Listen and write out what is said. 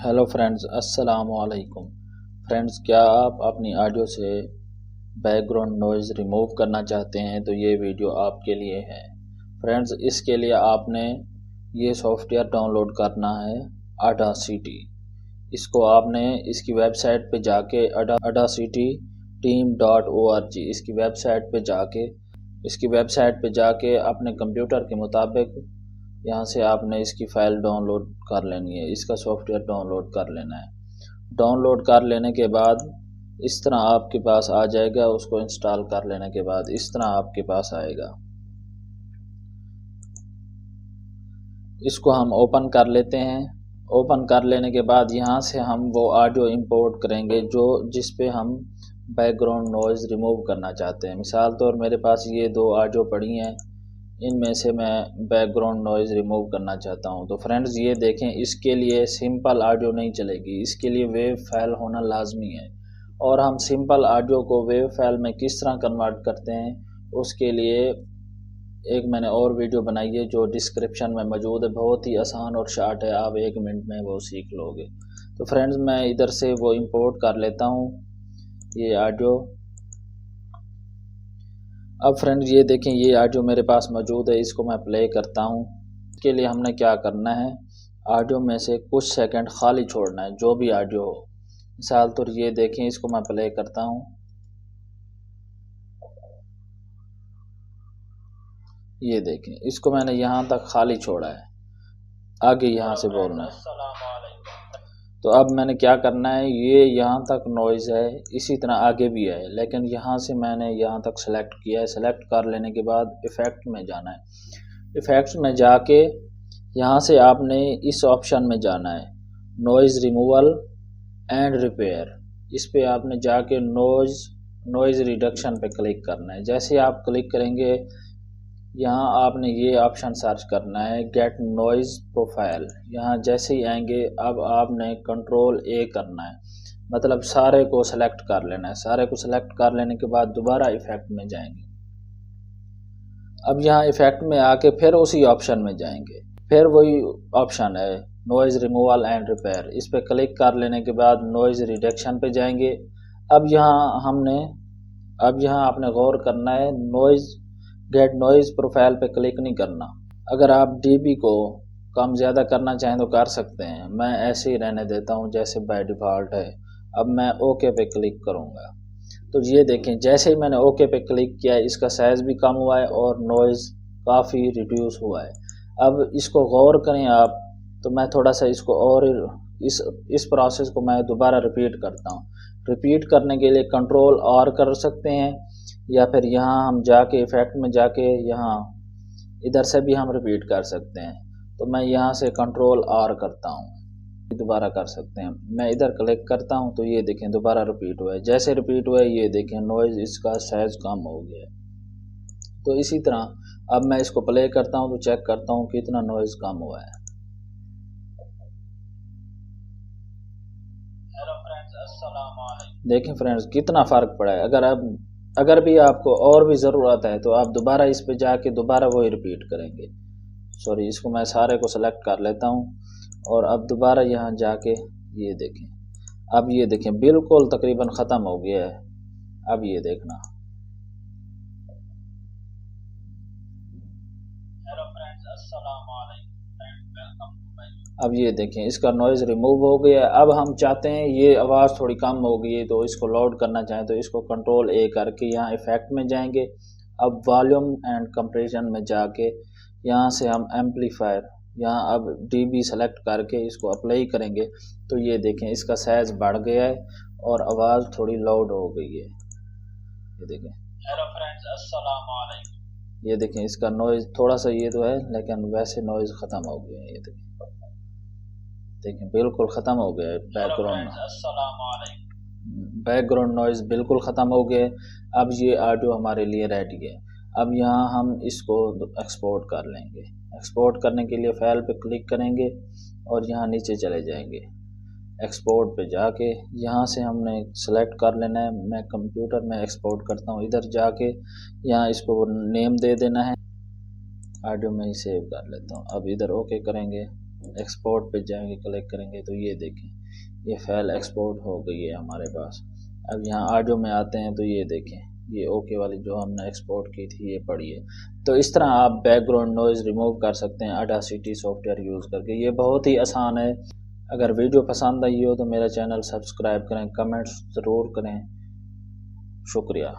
Hello friends, अस्सलाम वालेकुम। Friends, क्या आप अपनी ऑडियो से बैकग्राउंड नॉइज़ रिमूव करना चाहते हैं तो ये वीडियो आपके लिए है। फ्रेंड्स, इसके लिए आपने ये सॉफ्टवेयर डाउनलोड करना है, ऑडासिटी। इसको आपने इसकी वेबसाइट पे जाके audacityteam.org इसकी वेबसाइट पे जाके अपने कंप्यूटर के मुताबिक यहाँ से आपने इसकी फ़ाइल डाउनलोड कर लेनी है। इसका सॉफ्टवेयर डाउनलोड कर लेना है। डाउनलोड कर लेने के बाद इस तरह आपके पास आ जाएगा। उसको इंस्टॉल कर लेने के बाद इस तरह आपके पास आएगा। इसको हम ओपन कर लेते हैं। ओपन कर लेने के बाद यहाँ से हम वो ऑडियो इंपोर्ट करेंगे जिस पे हम बैकग्राउंड नॉइज़ रिमूव करना चाहते हैं। मिसाल तौर मेरे पास ये दो ऑडियो पड़ी हैं, इनमें से मैं बैकग्राउंड नॉइज़ रिमूव करना चाहता हूं। तो फ्रेंड्स, ये देखें, इसके लिए सिंपल ऑडियो नहीं चलेगी, इसके लिए वेव फाइल होना लाजमी है। और हम सिंपल ऑडियो को वेव फाइल में किस तरह कन्वर्ट करते हैं, उसके लिए एक मैंने और वीडियो बनाई है जो डिस्क्रिप्शन में मौजूद है। बहुत ही आसान और शॉर्ट है, आप 1 मिनट में वो सीख लोगे। तो फ्रेंड्स, मैं इधर से वो इंपोर्ट कर लेता हूँ ये ऑडियो। अब फ्रेंड्स, ये देखें, ये ऑडियो मेरे पास मौजूद है। इसको मैं प्ले करता हूँ। इसके लिए हमने क्या करना है, ऑडियो में से कुछ सेकंड खाली छोड़ना है, जो भी ऑडियो हो। मिसाल तो ये देखें, इसको मैं प्ले करता हूँ। ये देखें, इसको मैंने यहाँ तक खाली छोड़ा है, आगे यहाँ से बोलना है। तो अब मैंने क्या करना है, ये यहाँ तक नॉइज़ है, इसी तरह आगे भी है, लेकिन यहाँ से मैंने यहाँ तक सेलेक्ट किया है। सेलेक्ट कर लेने के बाद इफ़ेक्ट में जाना है। इफ़ेक्ट्स में जाके यहाँ से आपने इस ऑप्शन में जाना है, नॉइज़ रिमूवल एंड रिपेयर। इस पे आपने जाके नॉइज़ रिडक्शन पे क्लिक करना है। जैसे आप क्लिक करेंगे, यहाँ आपने ये ऑप्शन सर्च करना है, गेट नॉइज़ प्रोफाइल। यहाँ जैसे ही आएंगे, अब आपने कंट्रोल ए करना है, मतलब सारे को सेलेक्ट कर लेना है। सारे को सेलेक्ट कर लेने के बाद दोबारा इफ़ेक्ट में जाएंगे। अब यहाँ इफ़ेक्ट में आके फिर उसी ऑप्शन में जाएंगे, फिर वही ऑप्शन है नॉइज़ रिमूवल एंड रिपेयर। इस पर क्लिक कर लेने के बाद नॉइज़ रिडक्शन पे जाएंगे। अब यहाँ आपने गौर करना है, गेट नॉइज़ प्रोफाइल पे क्लिक नहीं करना। अगर आप डीबी को कम ज़्यादा करना चाहें तो कर सकते हैं, मैं ऐसे ही रहने देता हूं जैसे बाय डिफ़ॉल्ट है। अब मैं ओके पे क्लिक करूंगा। तो ये देखें, जैसे ही मैंने ओके पे क्लिक किया, इसका साइज़ भी कम हुआ है और नॉइज़ काफ़ी रिड्यूस हुआ है। अब इसको गौर करें आप, तो मैं थोड़ा सा इसको और इस प्रोसेस को मैं दोबारा रिपीट करता हूँ। रिपीट करने के लिए कंट्रोल आर कर सकते हैं, या फिर यहाँ हम जाके इफ़ेक्ट में जाके यहाँ इधर से भी हम रिपीट कर सकते हैं। तो मैं यहाँ से कंट्रोल आर करता हूँ, दोबारा कर सकते हैं। मैं इधर क्लिक करता हूँ तो ये देखें दोबारा रिपीट हुआ है। जैसे रिपीट हुआ है, ये देखें नॉइज़ इसका साइज़ कम हो गया है। तो इसी तरह अब मैं इसको प्ले करता हूँ तो चेक करता हूँ कितना नॉइज़ कम हुआ है। देखें फ्रेंड्स, कितना फ़र्क पड़ा है। अगर भी आपको और भी ज़रूरत है तो आप दोबारा इस पे जाके दोबारा वही रिपीट करेंगे। सॉरी, इसको मैं सारे को सेलेक्ट कर लेता हूँ और अब दोबारा यहाँ जाके ये देखें। अब ये देखें, बिल्कुल तकरीबन ख़त्म हो गया है। अब ये देखना, अब ये देखें, इसका नॉइज़ रिमूव हो गया है। अब हम चाहते हैं ये आवाज़ थोड़ी कम हो गई है, तो इसको लाउड करना चाहें तो इसको कंट्रोल ए करके यहाँ इफ़ेक्ट में जाएंगे। अब वॉल्यूम एंड कंप्रेशन में जाके यहाँ से हम एम्पलीफायर, यहाँ अब डीबी सेलेक्ट करके इसको अप्लाई करेंगे। तो ये देखें, इसका साइज़ बढ़ गया है और आवाज़ थोड़ी लाउड हो गई है। ये देखें, हेलो फ्रेंड्स, अस्सलाम वालेकुम। ये देखें, इसका नॉइज़ थोड़ा सा ये तो है, लेकिन वैसे नॉइज़ ख़त्म हो गया है। ये देखें बिल्कुल ख़त्म हो गया है। बैकग्राउंड नॉइज़ बिल्कुल ख़त्म हो गया। अब ये ऑडियो हमारे लिए रेडी है। अब यहाँ हम इसको एक्सपोर्ट कर लेंगे। एक्सपोर्ट करने के लिए फ़ाइल पे क्लिक करेंगे और यहाँ नीचे चले जाएंगे। एक्सपोर्ट पे जाके यहाँ से हमने सेलेक्ट कर लेना है। मैं कंप्यूटर में एक्सपोर्ट करता हूँ, इधर जाके यहाँ इसको नेम दे देना है। ऑडियो में ही सेव कर लेता हूँ। अब इधर ओके करेंगे। एक्सपोर्ट पे जाएंगे, क्लिक करेंगे तो ये देखें ये फाइल एक्सपोर्ट हो गई है हमारे पास। अब यहाँ ऑडियो में आते हैं तो ये देखें ये ओके वाली जो हमने एक्सपोर्ट की थी ये पड़ी है। तो इस तरह आप बैकग्राउंड नॉइज़ रिमूव कर सकते हैं ऑडासिटी सॉफ्टवेयर यूज़ करके। ये बहुत ही आसान है। अगर वीडियो पसंद आई हो तो मेरा चैनल सब्सक्राइब करें, कमेंट्स ज़रूर करें। शुक्रिया।